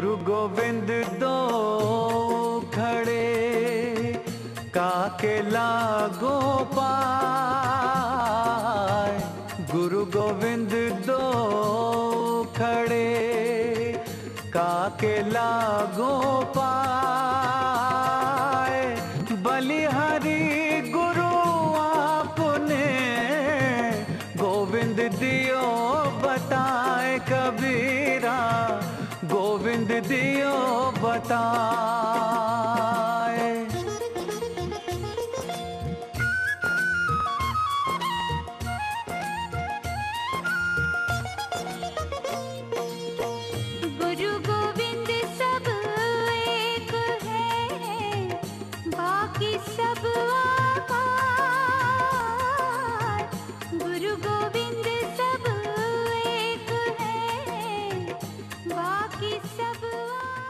गुरु गोविंद दो खड़े काके लागो पाए। गुरु गोविंद दो खड़े काके लागो पाए। बलिहारी गुरु आपने गोविंद दियो बताए। कबीरा गोविंद दियो बताए। गुरु गोविंद सब एक है, बाकी सब आकार। गुरु गोविंद सब एक है, बाकी सब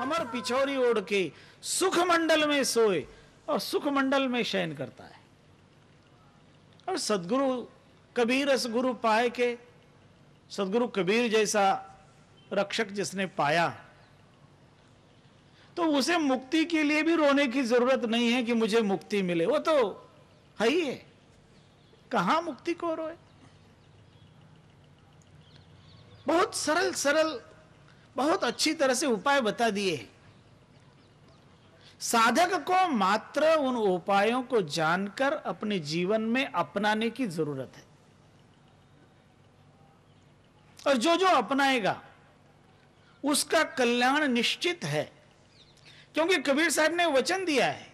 अमर पिछोरी ओढ़ के सुख मंडल में सोए और सुख मंडल में शयन करता है। और सदगुरु कबीर रस गुरु पाए के, सदगुरु कबीर जैसा रक्षक जिसने पाया, तो उसे मुक्ति के लिए भी रोने की जरूरत नहीं है कि मुझे मुक्ति मिले। वो तो है ही है, कहां मुक्ति को रोए। बहुत सरल सरल, बहुत अच्छी तरह से उपाय बता दिए हैं। साधक को मात्र उन उपायों को जानकर अपने जीवन में अपनाने की जरूरत है। और जो जो अपनाएगा उसका कल्याण निश्चित है, क्योंकि कबीर साहब ने वचन दिया है,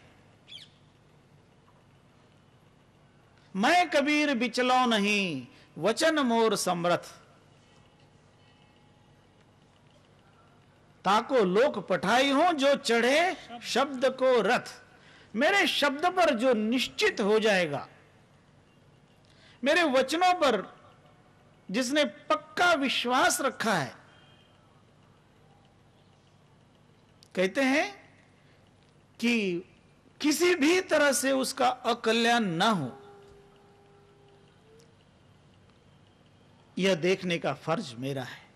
मैं कबीर बिचलो नहीं वचन मोर समरथ। ताको लोक पठाई हो जो चढ़े शब्द को रथ। मेरे शब्द पर जो निश्चित हो जाएगा, मेरे वचनों पर जिसने पक्का विश्वास रखा है, कहते हैं कि किसी भी तरह से उसका अकल्याण ना हो, यह देखने का फर्ज मेरा है।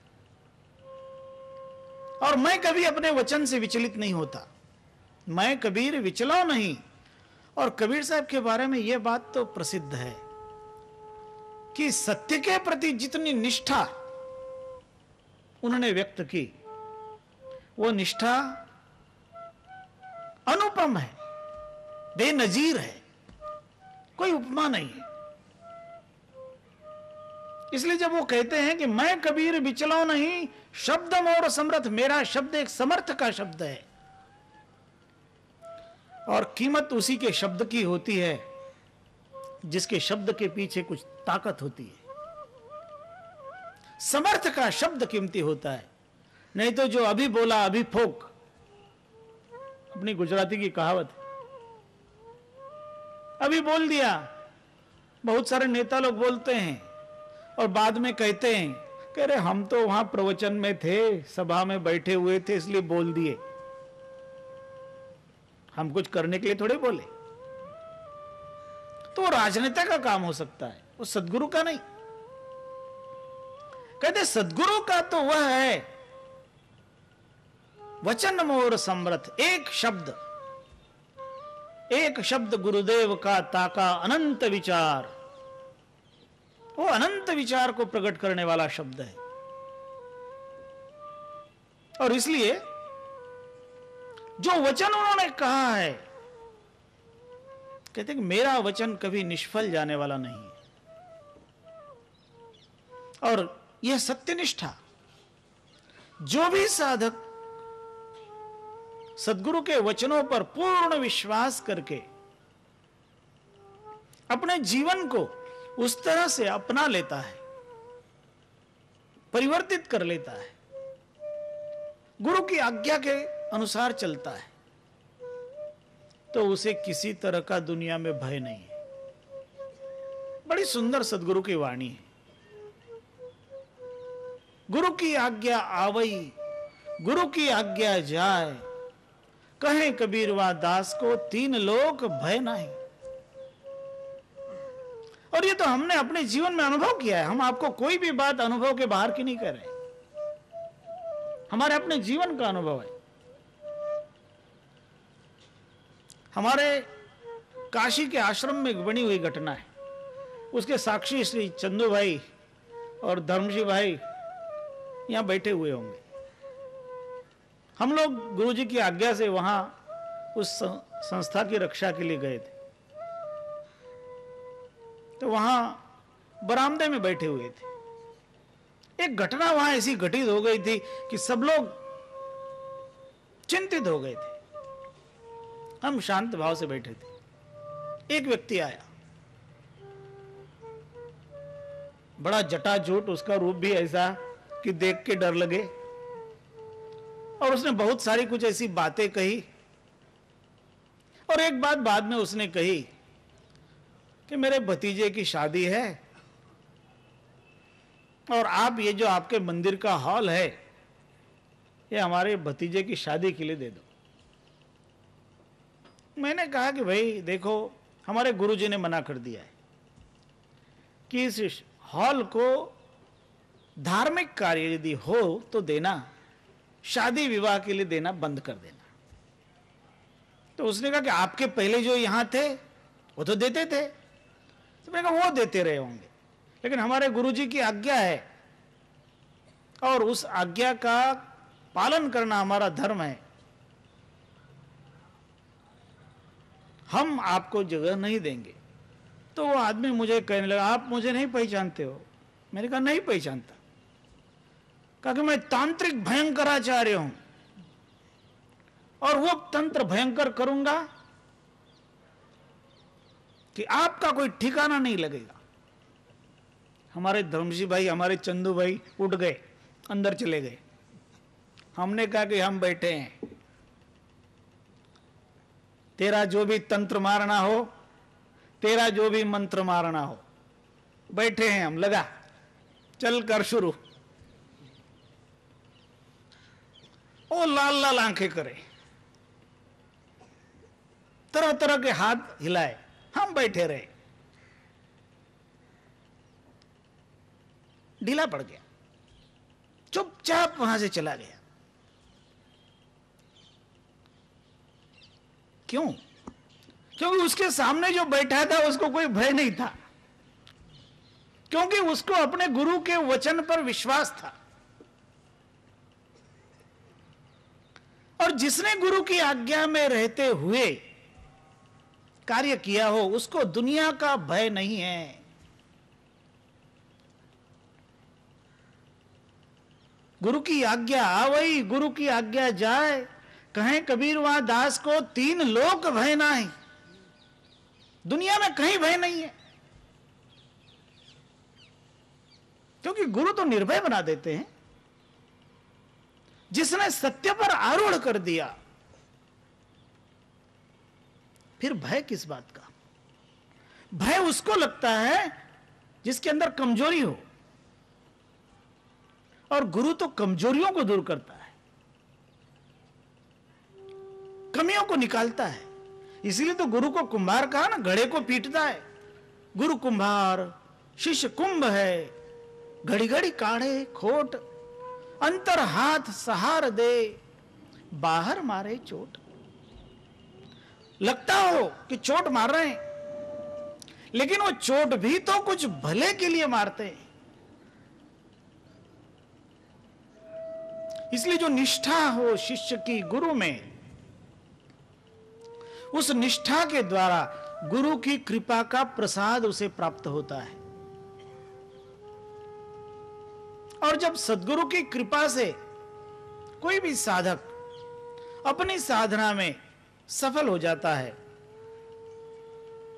और मैं कभी अपने वचन से विचलित नहीं होता। मैं कबीर विचलाओ नहीं। और कबीर साहब के बारे में यह बात तो प्रसिद्ध है कि सत्य के प्रति जितनी निष्ठा उन्होंने व्यक्त की, वो निष्ठा अनुपम है, बेनजीर है, कोई उपमा नहीं है। इसलिए जब वो कहते हैं कि मैं कबीर बिचलाओ नहीं शब्द मोर समर्थ, मेरा शब्द एक समर्थ का शब्द है। और कीमत उसी के शब्द की होती है जिसके शब्द के पीछे कुछ ताकत होती है। समर्थ का शब्द कीमती होता है, नहीं तो जो अभी बोला अभी फोक, अपनी गुजराती की कहावत है, अभी बोल दिया। बहुत सारे नेता लोग बोलते हैं और बाद में कहते हैं कह रहे हम तो वहां प्रवचन में थे, सभा में बैठे हुए थे, इसलिए बोल दिए। हम कुछ करने के लिए थोड़े बोले। तो राजनेता का काम हो सकता है, वो सदगुरु का नहीं। कहते सदगुरु का तो वह है वचन मोर समर्थ। एक शब्द गुरुदेव का ताका अनंत विचार। वो अनंत विचार को प्रकट करने वाला शब्द है। और इसलिए जो वचन उन्होंने कहा है, कहते हैं कि मेरा वचन कभी निष्फल जाने वाला नहीं है। और यह सत्यनिष्ठा, जो भी साधक सद्गुरु के वचनों पर पूर्ण विश्वास करके अपने जीवन को उस तरह से अपना लेता है, परिवर्तित कर लेता है, गुरु की आज्ञा के अनुसार चलता है, तो उसे किसी तरह का दुनिया में भय नहीं है। बड़ी सुंदर सद्गुरु की वाणी है। गुरु की आज्ञा आवई, गुरु की आज्ञा जाए, कहे कबीरवा दास को तीन लोक भय नहीं। और ये तो हमने अपने जीवन में अनुभव किया है। हम आपको कोई भी बात अनुभव के बाहर की नहीं कर रहे, हमारे अपने जीवन का अनुभव है। हमारे काशी के आश्रम में बनी हुई घटना है। उसके साक्षी श्री चंदू भाई और धर्मजी भाई यहां बैठे हुए होंगे। हम लोग गुरुजी की आज्ञा से वहां उस संस्था की रक्षा के लिए गए थे। तो वहां बरामदे में बैठे हुए थे। एक घटना वहां ऐसी घटित हो गई थी कि सब लोग चिंतित हो गए थे। हम शांत भाव से बैठे थे। एक व्यक्ति आया, बड़ा जटाजूट, उसका रूप भी ऐसा कि देख के डर लगे, और उसने बहुत सारी कुछ ऐसी बातें कही। और एक बात बाद में उसने कही कि मेरे भतीजे की शादी है और आप ये जो आपके मंदिर का हॉल है ये हमारे भतीजे की शादी के लिए दे दो। मैंने कहा कि भाई देखो, हमारे गुरुजी ने मना कर दिया है कि इस हॉल को धार्मिक कार्य यदि हो तो देना, शादी विवाह के लिए देना बंद कर देना। तो उसने कहा कि आपके पहले जो यहां थे वो तो देते थे। तो मैंने कहा वो देते रहे होंगे, लेकिन हमारे गुरुजी की आज्ञा है और उस आज्ञा का पालन करना हमारा धर्म है। हम आपको जगह नहीं देंगे। तो वो आदमी मुझे कहने लगा, आप मुझे नहीं पहचानते हो? मैंने कहा नहीं पहचानता। कहा कि मैं तांत्रिक भयंकराचार्य हूं और वो तंत्र भयंकर करूंगा कि आपका कोई ठिकाना नहीं लगेगा। हमारे धर्मजी भाई, हमारे चंदू भाई उठ गए, अंदर चले गए। हमने कहा कि हम बैठे हैं, तेरा जो भी तंत्र मारना हो, तेरा जो भी मंत्र मारना हो, बैठे हैं हम, लगा, चल कर शुरू। ओ लाल लाल आंखें करे, तरह तरह के हाथ हिलाए, हम बैठे रहे। ढीला पड़ गया, चुपचाप वहां से चला गया। क्यों? क्योंकि उसके सामने जो बैठा था उसको कोई भय नहीं था, क्योंकि उसको अपने गुरु के वचन पर विश्वास था। और जिसने गुरु की आज्ञा में रहते हुए कार्य किया हो उसको दुनिया का भय नहीं है। गुरु की आज्ञा आवई, गुरु की आज्ञा जाए, कहें कबीर वहां दास को, तीन लोक भय नहीं। दुनिया में कहीं भय नहीं है, क्योंकि गुरु तो निर्भय बना देते हैं। जिसने सत्य पर आरूढ़ कर दिया, फिर भय किस बात का? भय उसको लगता है जिसके अंदर कमजोरी हो, और गुरु तो कमजोरियों को दूर करता है, कमियों को निकालता है। इसलिए तो गुरु को कुंभार कहा ना, घड़े को पीटता है। गुरु कुंभार, शिष्य कुंभ है, घड़ी घड़ी काढ़े खोट, अंतर हाथ सहार दे, बाहर मारे चोट। लगता हो कि चोट मार रहे हैं, लेकिन वो चोट भी तो कुछ भले के लिए मारते हैं। इसलिए जो निष्ठा हो शिष्य की गुरु में, उस निष्ठा के द्वारा गुरु की कृपा का प्रसाद उसे प्राप्त होता है। और जब सद्गुरु की कृपा से कोई भी साधक अपनी साधना में सफल हो जाता है,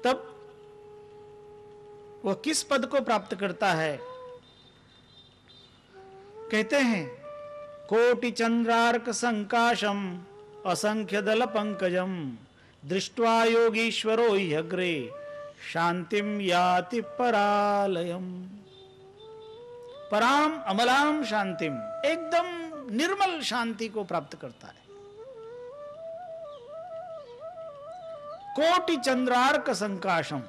तब वह किस पद को प्राप्त करता है? कहते हैं, कोटि चंद्रार्क संकाशम असंख्य दल पंकजम दृष्ट्वा योगीश्वरो ह्यग्रे शांतिम याति परालयम। पराम अमलाम शांतिम, एकदम निर्मल शांति को प्राप्त करता है। कोटि चंद्रार्क संकाशम,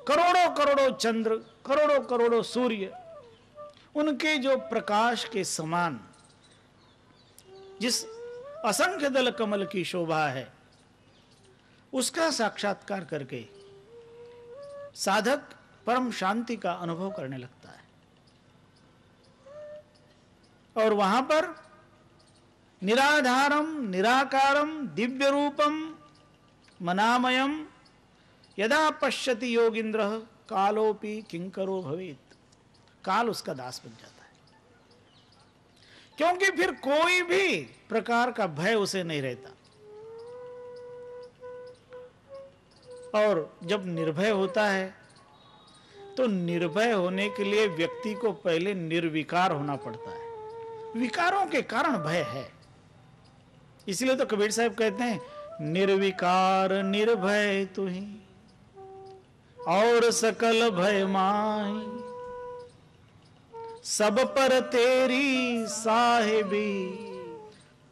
करोड़ों करोड़ों चंद्र, करोड़ों करोड़ों सूर्य, उनके जो प्रकाश के समान जिस असंख्य दल कमल की शोभा है, उसका साक्षात्कार करके साधक परम शांति का अनुभव करने लगता है। और वहां पर निराधारम निराकारम दिव्य रूपम मनामयम यदा पश्यति योगिंद्र कालोपि किंकरो भवेत। काल उसका दास बन जाता है, क्योंकि फिर कोई भी प्रकार का भय उसे नहीं रहता। और जब निर्भय होता है तो निर्भय होने के लिए व्यक्ति को पहले निर्विकार होना पड़ता है। विकारों के कारण भय है। इसलिए तो कबीर साहब कहते हैं निर्विकार निर्भय तुही और सकल भय माही, सब पर तेरी साहिबी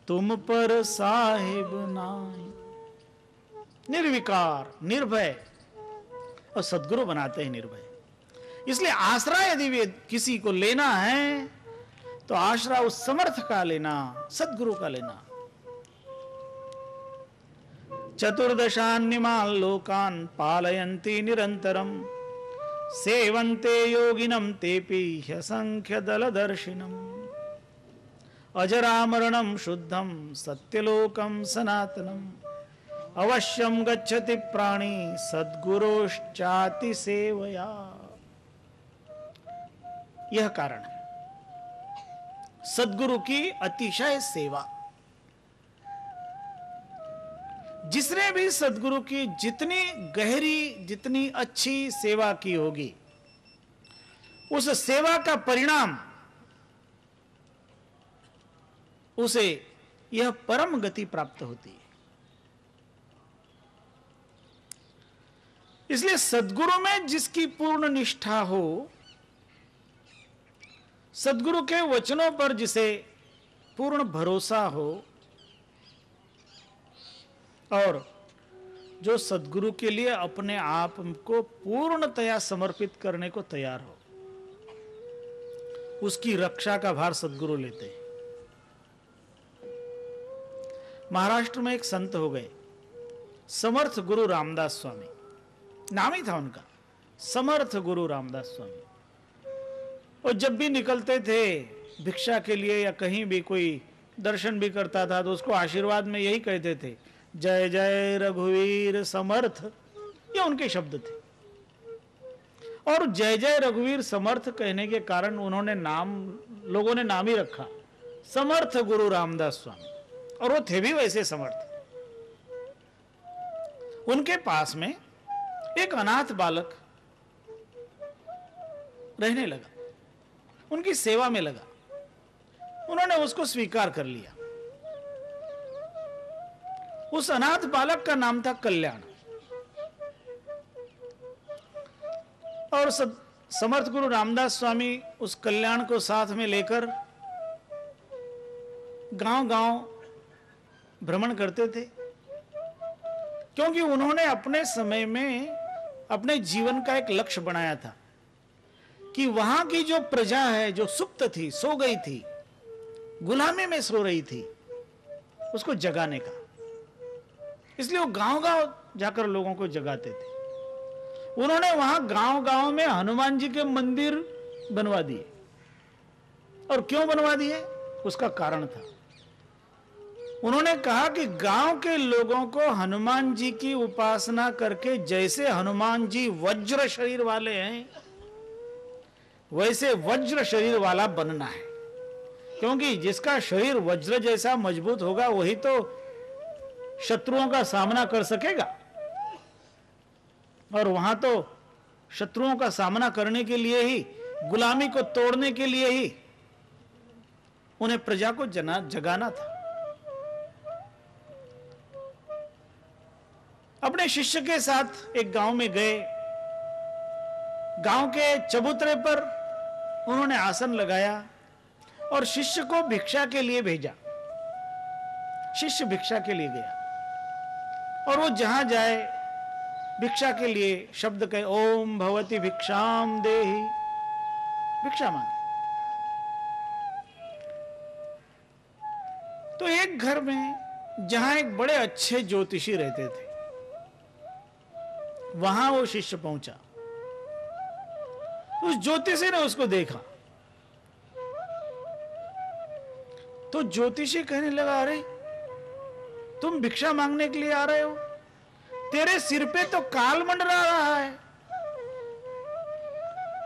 तुम पर साहिब नाही। निर्विकार निर्भय, और सद्गुरु बनाते हैं निर्भय। इसलिए आश्रय यदि किसी को लेना है तो आश्रय उस समर्थ का लेना, सद्गुरु का लेना। चतुर्दशान्यमान् लोकान् पालयन्ति निरन्तरं सेवन्ते योगिनं तेपि ह्यसंख्य दलदर्शिनम् अजरामरणं शुद्धं सत्यलोकं सनातनम् अवश्यं गच्छति प्राणी सद्गुरोश्चाति सेवया। यह कारण है सद्गुरु की अतिशय सेवा। जिसने भी सद्गुरु की जितनी गहरी जितनी अच्छी सेवा की होगी, उस सेवा का परिणाम उसे यह परम गति प्राप्त होती है। इसलिए सद्गुरु में जिसकी पूर्ण निष्ठा हो, सद्गुरु के वचनों पर जिसे पूर्ण भरोसा हो, और जो सद्गुरु के लिए अपने आप को पूर्णतया समर्पित करने को तैयार हो, उसकी रक्षा का भार सद्गुरु लेते हैं। महाराष्ट्र में एक संत हो गए, समर्थ गुरु रामदास स्वामी, नाम ही था उनका, समर्थ गुरु रामदास स्वामी। और जब भी निकलते थे भिक्षा के लिए या कहीं भी कोई दर्शन भी करता था तो उसको आशीर्वाद में यही कहते थे, जय जय रघुवीर समर्थ। ये उनके शब्द थे। और जय जय रघुवीर समर्थ कहने के कारण उन्होंने लोगों ने नाम ही रखा समर्थ गुरु रामदास स्वामी। और वो थे भी वैसे समर्थ। उनके पास में एक अनाथ बालक रहने लगा, उनकी सेवा में लगा। उन्होंने उसको स्वीकार कर लिया। उस अनाथ बालक का नाम था कल्याण। और समर्थ गुरु रामदास स्वामी उस कल्याण को साथ में लेकर गांव-गांव भ्रमण करते थे, क्योंकि उन्होंने अपने समय में अपने जीवन का एक लक्ष्य बनाया था कि वहां की जो प्रजा है, जो सुप्त थी, सो गई थी, गुलामी में सो रही थी, उसको जगाने का। इसलिए वो गांव-गांव जाकर लोगों को जगाते थे। उन्होंने वहां गांव-गांव में हनुमान जी के मंदिर बनवा दिए। और क्यों बनवा दिए, उसका कारण था। उन्होंने कहा कि गांव के लोगों को हनुमान जी की उपासना करके, जैसे हनुमान जी वज्र शरीर वाले हैं, वैसे वज्र शरीर वाला बनना है। क्योंकि जिसका शरीर वज्र जैसा मजबूत होगा, वही तो शत्रुओं का सामना कर सकेगा। और वहां तो शत्रुओं का सामना करने के लिए ही, गुलामी को तोड़ने के लिए ही उन्हें प्रजा को जगाना था। अपने शिष्य के साथ एक गांव में गए। गांव के चबूतरे पर उन्होंने आसन लगाया और शिष्य को भिक्षा के लिए भेजा। शिष्य भिक्षा के लिए गया और वो जहां जाए भिक्षा के लिए शब्द कहे, ओम भवति भिक्षाम देहि, भिक्षा मांगे। तो एक घर में जहां एक बड़े अच्छे ज्योतिषी रहते थे, वहां वो शिष्य पहुंचा। उस ज्योतिषी ने उसको देखा तो ज्योतिषी कहने लगा, अरे तुम भिक्षा मांगने के लिए आ रहे हो? तेरे सिर पे तो काल मंडरा रहा है,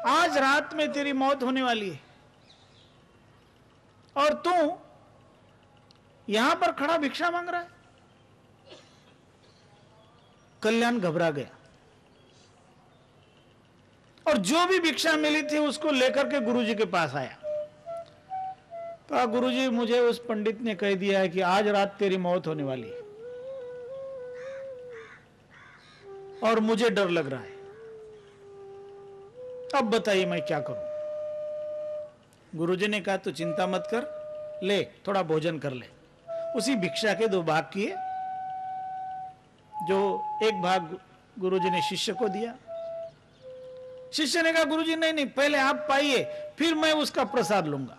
आज रात में तेरी मौत होने वाली है और तू यहां पर खड़ा भिक्षा मांग रहा है। कल्याण घबरा गया और जो भी भिक्षा मिली थी उसको लेकर के गुरुजी के पास आया। कहा, गुरुजी मुझे उस पंडित ने कह दिया है कि आज रात तेरी मौत होने वाली है और मुझे डर लग रहा है, अब बताइए मैं क्या करूं। गुरुजी ने कहा, तो चिंता मत कर, ले थोड़ा भोजन कर ले। उसी भिक्षा के 2 भाग किए, जो एक भाग गुरुजी ने शिष्य को दिया। शिष्य ने कहा, गुरुजी नहीं नहीं, पहले आप पाइए फिर मैं उसका प्रसाद लूंगा।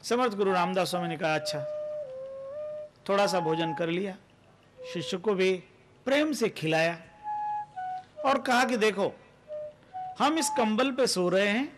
समर्थ गुरु रामदास स्वामी ने कहा, अच्छा। थोड़ा सा भोजन कर लिया, शिष्य को भी प्रेम से खिलाया और कहा कि देखो, हम इस कंबल पे सो रहे हैं